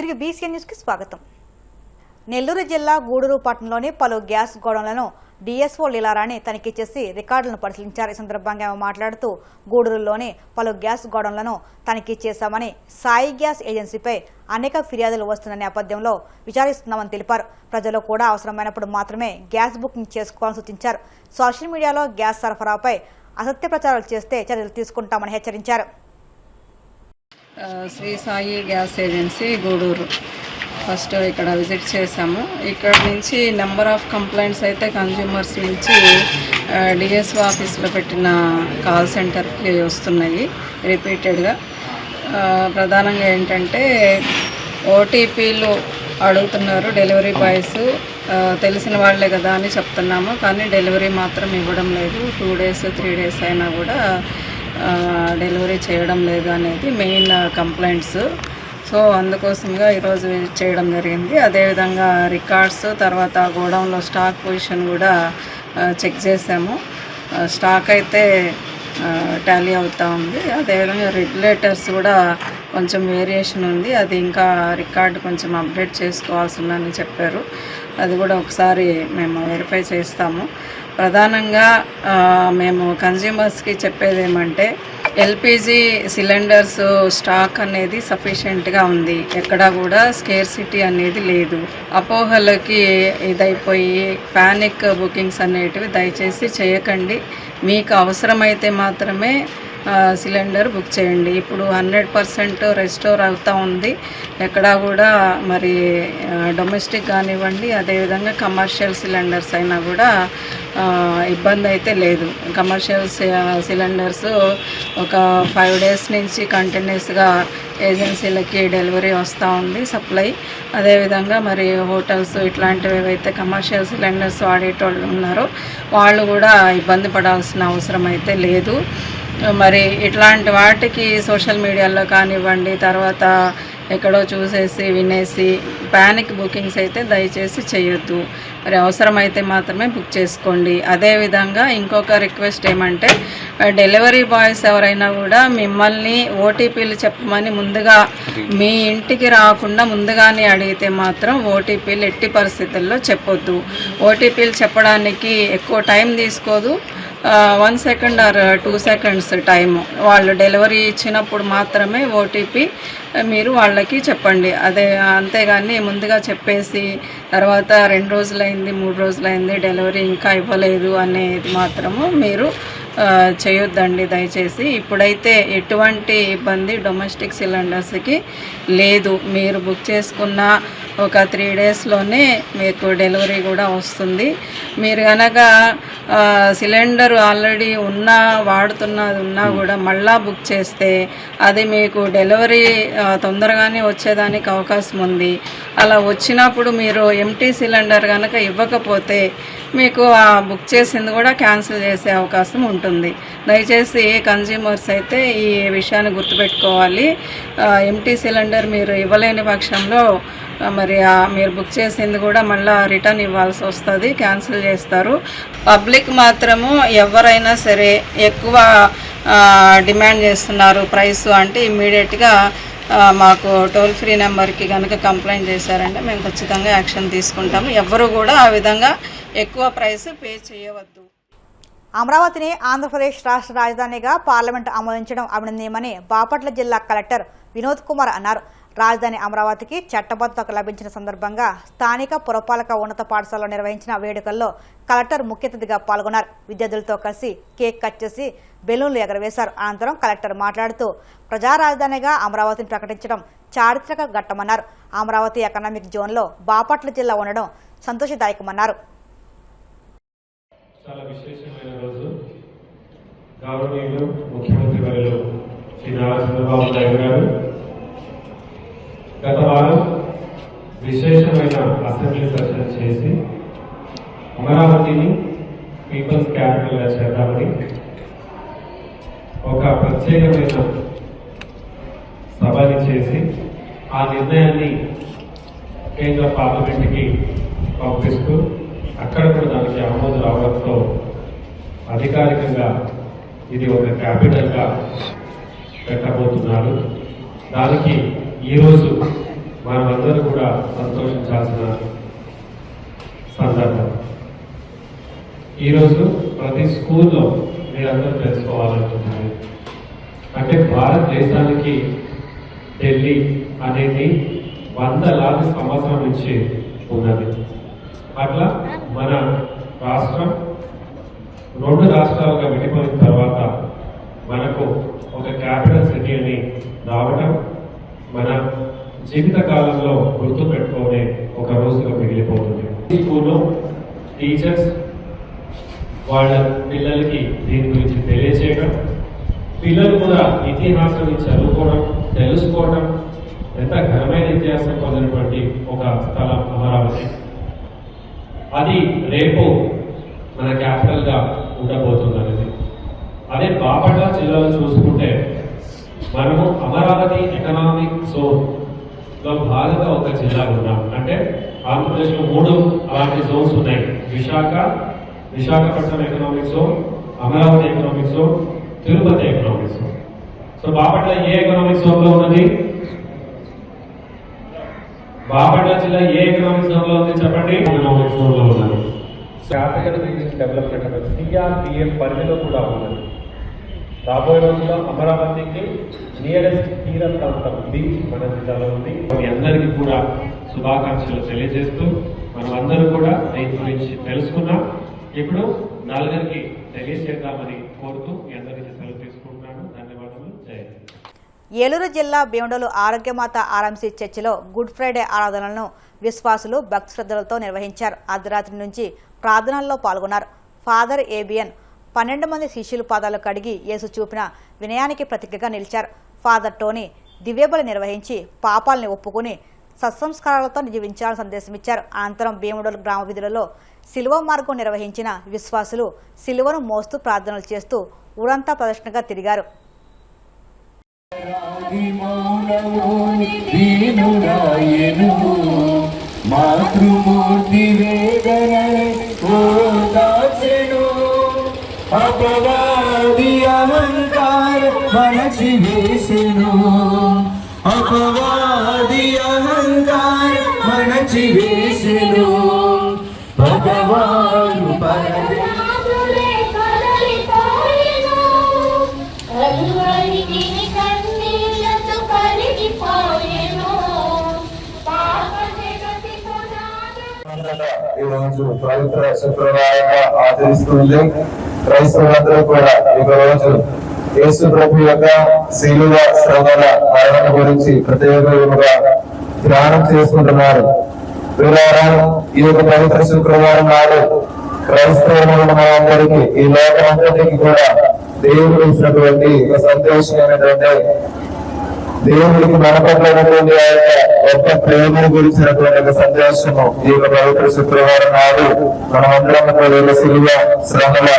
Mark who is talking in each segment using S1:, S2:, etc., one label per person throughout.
S1: తిరిగి బీసీఎన్ న్యూస్కి స్వాగతం. నెల్లూరు జిల్లా గూడూరు పట్టణంలోని పలు గ్యాస్ గోడౌన్లను డిఎస్ఓ లీలారాణి తనిఖీ చేసి రికార్డులను పరిశీలించారు. ఈ సందర్భంగా ఆమె మాట్లాడుతూ గూడూరులోని పలు గ్యాస్ గోడౌన్లను తనిఖీ చేశామని, సాయి గ్యాస్ ఏజెన్సీపై అనేక ఫిర్యాదులు వస్తున్న నేపథ్యంలో విచారిస్తున్నామని తెలిపారు. ప్రజలు కూడా అవసరమైనప్పుడు మాత్రమే గ్యాస్ బుకింగ్ చేసుకోవాలని సూచించారు. సోషల్ మీడియాలో గ్యాస్ సరఫరాపై అసత్య ప్రచారాలు చేస్తే చర్యలు తీసుకుంటామని హెచ్చరించారు.
S2: Shri Sai gas agency Gudur first ఇక్కడ విజిట్ చేసాము. ఇక్కడ నుంచి నెంబర్ ఆఫ్ కంప్లైంట్స్ అయితే కన్జ్యూమర్స్ నుంచి డిఎస్ఓ ఆఫీస్లో పెట్టిన కాల్ సెంటర్కి వస్తున్నాయి రిపీటెడ్గా. ప్రధానంగా ఏంటంటే ఓటీపీలు అడుగుతున్నారు డెలివరీ బాయ్స్. తెలిసిన వాళ్ళే కదా అని చెప్తున్నాము, కానీ డెలివరీ మాత్రం ఇవ్వడం లేదు. 2 days 3 days అయినా కూడా డెలివరీ చేయడం లేదు అనేది మెయిన్ కంప్లైంట్స్. సో అందుకోసంగా ఈరోజు విజిట్ చేయడం జరిగింది. అదేవిధంగా రికార్డ్స్, తర్వాత గోడౌన్లో స్టాక్ పొజిషన్ కూడా చెక్ చేసాము. స్టాక్ అయితే టాలీ అవుతూ ఉంది. అదేవిధంగా రెగ్యులేటర్స్ కూడా కొంచెం వేరియేషన్ ఉంది, అది ఇంకా రికార్డు కొంచెం అప్డేట్ చేసుకోవాల్సి ఉందని చెప్పారు. అది కూడా ఒకసారి మేము వెరిఫై చేస్తాము. ప్రధానంగా మేము కన్జ్యూమర్స్కి చెప్పేది ఏమంటే, ఎల్పిజి సిలిండర్స్ స్టాక్ అనేది సఫిషియెంట్గా ఉంది, ఎక్కడా కూడా స్కేర్సిటీ అనేది లేదు. అపోహలకి ఇదైపోయి ప్యానిక్ బుకింగ్స్ అనేటివి దయచేసి చేయకండి. మీకు అవసరమైతే మాత్రమే సిలిండర్ బుక్ చేయండి. ఇప్పుడు 100% రెస్టోర్ అవుతూ ఉంది. ఎక్కడా కూడా మరి డొమెస్టిక్ కానివ్వండి, అదేవిధంగా కమర్షియల్ సిలిండర్స్ అయినా కూడా ఇబ్బంది అయితే లేదు. కమర్షియల్ సిలిండర్స్ ఒక 5 days నుంచి కంటిన్యూస్గా ఏజెన్సీలకి డెలివరీ వస్తూ ఉంది సప్లై. అదేవిధంగా మరి హోటల్స్ ఇట్లాంటివి ఏవైతే కమర్షియల్ సిలిండర్స్ వాడేటోళ్ళు ఉన్నారో వాళ్ళు కూడా ఇబ్బంది పడాల్సిన అవసరం అయితే లేదు. మరి ఇట్లాంటి వాటికి సోషల్ మీడియాలో కానివ్వండి, తర్వాత ఎక్కడో చూసేసి వినేసి ప్యానిక్ బుకింగ్స్ అయితే దయచేసి చేయొద్దు. మరి అవసరమైతే మాత్రమే బుక్ చేసుకోండి. అదేవిధంగా ఇంకొక రిక్వెస్ట్ ఏమంటే, డెలివరీ బాయ్స్ ఎవరైనా కూడా మిమ్మల్ని ఓటీపీలు చెప్పమని ముందుగా మీ ఇంటికి రాకుండా ముందుగానే అడిగితే మాత్రం ఓటీపీలు ఎట్టి పరిస్థితుల్లో చెప్పొద్దు. ఓటీపీలు చెప్పడానికి ఎక్కువ టైం తీసుకోదు, 1 second or 2 seconds టైము. వాళ్ళు డెలివరీ ఇచ్చినప్పుడు మాత్రమే ఓటీపీ మీరు వాళ్ళకి చెప్పండి. అంతేగాని ముందుగా చెప్పేసి తర్వాత 2 రోజులైంది 3 రోజులైంది డెలివరీ ఇంకా ఇవ్వలేదు అనేది మాత్రము మీరు చేయొద్దండి దయచేసి. ఇప్పుడైతే ఎటువంటి ఇబ్బంది డొమెస్టిక్ సిలిండర్స్కి లేదు. మీరు బుక్ చేసుకున్న ఒక 3 daysలోనే మీకు డెలివరీ కూడా వస్తుంది. మీరు కనుక సిలిండర్ ఆల్రెడీ వాడుతున్నది ఉన్నా కూడా మళ్ళా బుక్ చేస్తే అది మీకు డెలివరీ తొందరగానే వచ్చేదానికి అవకాశం ఉంది. అలా వచ్చినప్పుడు మీరు ఎంటీ సిలిండర్ కనుక ఇవ్వకపోతే మీకు బుక్ చేసింది కూడా క్యాన్సిల్ చేసే అవకాశం ఉంటుంది. దయచేసి కన్జ్యూమర్స్ అయితే ఈ విషయాన్ని గుర్తుపెట్టుకోవాలి. ఎంటీ సిలిండర్ మీరు ఇవ్వలేని పక్షంలో మరి మీరు బుక్ చేసింది కూడా మళ్ళీ రిటర్న్ ఇవ్వాల్సి వస్తుంది, క్యాన్సిల్ చేస్తారు. పబ్లిక్ మాత్రము ఎవరైనా సరే ఎక్కువ డిమాండ్ చేస్తున్నారు ప్రైస్ అంటే ఇమ్మీడియట్గా మాకు టోల్ ఫ్రీ నెంబర్కి కనుక కంప్లైంట్ చేశారంటే మేము ఖచ్చితంగా యాక్షన్ తీసుకుంటాము. ఎవరు కూడా ఆ విధంగా ఎక్కువ ప్రైస్ పే చేయవద్దు.
S1: అమరావతిని ఆంధ్రప్రదేశ్ రాష్ట్ర రాజధానిగా పార్లమెంట్ ఆమోదించడం అభినందనీయమని బాపట్ల జిల్లా కలెక్టర్ వినోద్ కుమార్ అన్నారు. రాజధాని అమరావతికి చట్టబద్ధత లభించిన సందర్భంగా స్థానిక పురపాలక ఉన్నత పాఠశాలలో నిర్వహించిన వేడుకల్లో కలెక్టర్ ముఖ్య అతిథిగా పాల్గొన్నారు. విద్యార్థులతో కలిసి కేక్ కట్ చేసి బెలూన్లు ఎగరవేశారు. అనంతరం కలెక్టర్ మాట్లాడుతూ ప్రజా రాజధానిగా అమరావతిని ప్రకటించడం చారిత్రక ఘట్టమన్నారు. అమరావతి ఎకనామిక్ జోన్లో బాపట్ల జిల్లా ఉండడం సంతోషదాయకమన్నారు.
S3: చాలా విశేషమైన రోజు. గౌరవనీయులు ముఖ్యమంత్రి వర్యులు శ్రీ నారా చంద్రబాబు నాయుడు గారు గత వారం విశేషమైన అసెంబ్లీ సెషన్ చేసి అమరావతిని పీపుల్స్ క్యాపిటల్గా చేద్దామని ఒక ప్రత్యేకమైన సభని చేసి ఆ నిర్ణయాన్ని కేంద్ర పార్లమెంట్కి పంపిస్తూ అక్కడ కూడా దానికి ఆమోదం రావడంతో అధికారికంగా ఇది ఒక క్యాపిటల్గా పెట్టబోతున్నారు. దానికి ఈరోజు మనమందరూ కూడా సంతోషించాల్సిన సందర్భం. ఈరోజు ప్రతి స్కూల్లో మీరందరూ తెలుసుకోవాలనుకుంటున్నారు, అంటే భారతదేశానికి ఢిల్లీ అనేది 100 సంవత్సరం నుంచి ఉన్నది. అట్లా మన రాష్ట్రం 2 రాష్ట్రాలుగా విడిపోయిన తర్వాత మనకు ఒక క్యాపిటల్ సిటీ అని రావడం మన జీవిత కాలంలో గుర్తు పెట్టుకునే ఒక రోజుగా మిగిలిపోతుంది. ఈ స్కూల్లో టీచర్స్ వాళ్ళ పిల్లలకి దీని గురించి తెలియజేయడం, పిల్లలు కూడా ఇతిహాసాన్ని చదువుకోవడం, తెలుసుకోవడం, ఎంత ఘనమైన ఇతిహాసం పొందినటువంటి ఒక స్థలం అమరావతి. అది రేపు మన క్యాపిటల్గా ఉండబోతున్నది. అదే బాపట్ల జిల్లాలో చూసుకుంటే మనము అమరావతి ఎకనామిక్ జోన్లో భాగంగా ఒక జిల్లా ఉన్నాం. అంటే ఆంధ్రప్రదేశ్లో 3 అలాంటి జోన్స్ ఉన్నాయి. Visakhapatnam economic zone, Amaravati economic zone, Tirupati economic zone. So Bapatla ఏ ఎకనామిక్ జోన్లో ఉన్నది? బాపట్ల జిల్లా ఏ ఎకనామిక్ జోన్లో ఉంది చెప్పండి. ఎకనామిక్ జోన్లో ఉన్నది. క్యాపిటల్ రీజియన్ డెవలప్మెంట్ CRDA పరిధిలో కూడా ఉన్నది. రాబోయే రోజుల్లో అమరావతికి నియరెస్ట్ తీర ప్రాంతం బీచ్ మన జిల్లాలో ఉంది. మీ అందరికీ కూడా శుభాకాంక్షలు తెలియజేస్తూ మనం అందరూ కూడా దీని గురించి తెలుసుకున్నాం. ఇప్పుడు నలుగురికి తెలియజేద్దామని కోరుతూ మీ అందరికీ సెలవు తీసుకుంటున్నాను. ధన్యవాదాలు. జై హింద్.
S1: ఏలూరు జిల్లా భీమడోలు ఆరోగ్యమాత ఆర్ఎంసీ చర్చిలో గుడ్ ఫ్రైడే ఆరాధనలను విశ్వాసులు భక్తి శ్రద్ధలతో నిర్వహించారు. అర్ధరాత్రి నుంచి ప్రార్థనల్లో పాల్గొన్నారు. ఫాదర్ ఏబియన్ 12 మంది శిష్యులు పాదాలు కడిగి యేసు చూపిన వినయానికి ప్రతిజ్ఞగా నిలిచారు. ఫాదర్ టోనీ దివ్యబలి నిర్వహించి పాపాలని ఒప్పుకుని సత్సంస్కారాలతో జీవించాలని సందేశమిచ్చారు. అనంతరం భీమడోలు గ్రామ వీధులలో సిలువ మార్గం నిర్వహించిన విశ్వాసులు సిలువను మోస్తూ ప్రార్థనలు చేస్తూ ఊరంతా ప్రదర్శనగా తిరిగారు.
S4: మాతృమూర్తి అపవాది అహంకార మనచి వేసెను, అపవాది అహంకార మనచి వేసెను, భగవాను ఈరోజు పవిత్ర శుక్రవారంగా ఆచరిస్తుంది. క్రైస్తవులందరూ కూడా ఈ రోజు యేసు ప్రభు యొక్క శిలువ శ్రమల మరణం గురించి ప్రత్యేకంగా ధ్యానం చేసుకుంటున్నారు. ఈ యొక్క పవిత్ర శుక్రవారం నాడు క్రైస్తవులైన మనందరికీ ఈ లోకమంతటికి కూడా దేవుడు ఇచ్చినటువంటి ఒక సందేశం ఏమిటంటే దేవుడికి మన పట్ల ఉన్నటువంటి ఆ యొక్క గొప్ప ప్రేమను గురించినటువంటి ఒక సందేశము ఈ యొక్క పవిత్ర శుక్రవారం నాడు మనమందరం శిలువ శ్రమల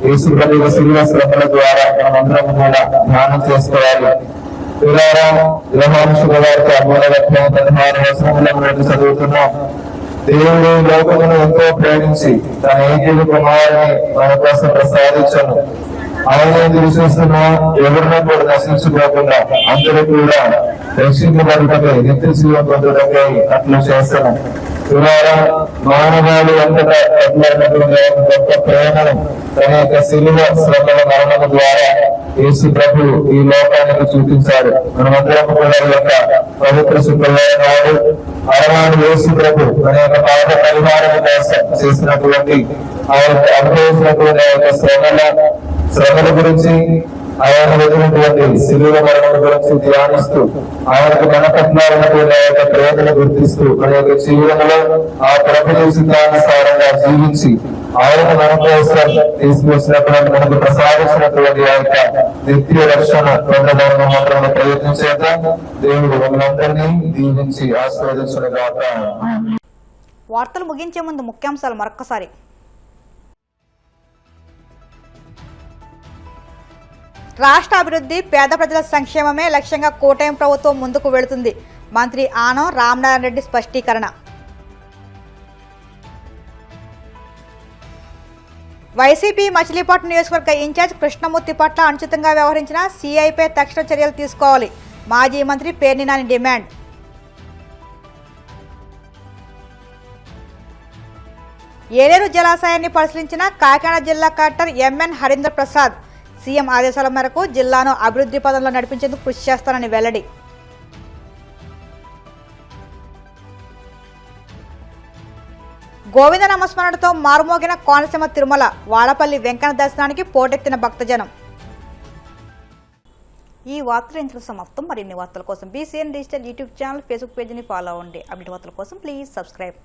S4: యేసు ప్రభు శిలువ శ్రమల ద్వారా మనమందరం కూడా ధ్యానం చేసుకోవాలి. యోహాను శుభవార్త 3:16 చదువుతున్నాం. దేవుడు లోకమును ఎంతో ప్రేమించి తన ఏకైక కుమారుని మన కోసం ప్రసాదించను. ఆయన విశ్వసిస్తున్న ఎవరినో కూడా నశించుకోకుండా అందరూ కూడా రక్షించబడటమే నిత్య జీవం పొందడమే అట్లా చేస్తాను. మానవాళి అంతటా గొప్ప ప్రేమను తన యొక్క శిలువ శ్రమల మరణము ద్వారా యేసు ప్రభు ఈ లోకానికి చూపించారు. మనమందరం కూడా ఈ యొక్క పవిత్ర శుక్రవారం నాడు అలవాడు యేసు ప్రభు తన యొక్క పాప పరిహారం కోసం చేసినటువంటి ఆయన అనుభవించినటువంటి ఆ యొక్క శ్రమల గురించి ఆయన ఎదురైనటువంటి శిలువ మరణం గురించి ధ్యానిస్తూ ఆయనకు మన పట్ల ఉన్నటువంటి యొక్క ప్రేమను గుర్తిస్తూ మన యొక్క జీవనంలో ఆ ప్రభు సిద్ధానుసారంగా జీవించి ఆయన మన కోసం తీసుకొచ్చినటువంటి మనకు ప్రసాదించినటువంటి ఆ యొక్క నిత్య రక్షణ పొందడానికి మాత్రం ప్రయత్నించేద్దాం. దేవుడు మనందరినీ దీవించి ఆశీర్వదించుగాక.
S1: వార్తలు ముగించే ముందు ముఖ్యాంశాలు మరొక్కసారి. రాష్ట్ర అభివృద్ధి, పేద ప్రజల సంక్షేమమే లక్ష్యంగా కూటమి ప్రభుత్వం ముందుకు వెళుతుంది. మంత్రి ఆనం రామనారాయణ రెడ్డి స్పష్టీకరణ. వైసీపీ మచిలీపట్నం నియోజకవర్గ ఇన్ఛార్జ్ కృష్ణమూర్తి పట్ల అనుచితంగా వ్యవహరించిన సీఐపై తక్షణ చర్యలు తీసుకోవాలి. మాజీ మంత్రి పేర్ని నాని డిమాండ్. ఏలేరు జలాశయాన్ని పరిశీలించిన కాకినాడ జిల్లా collector MN Harinder Prasad CM ఆదేశాల మేరకు జిల్లాను అభివృద్ధి పదంలో నడిపించేందుకు కృషి చేస్తానని వెల్లడి. గోవింద నామస్మరణతో మారుమోగిన కోనసీమ తిరుమల వాడపల్లి వెంకన్న దర్శనానికి పోటెత్తిన భక్తజనం. ఈ వార్తలు ఇంతలో సమాప్తం. మరిన్ని వార్తల కోసం BCN digital YouTube channel, Facebook పేజీని ఫాలో అవ్వండి. అప్డేట్ వార్తల కోసం ప్లీజ్ సబ్స్క్రైబ్.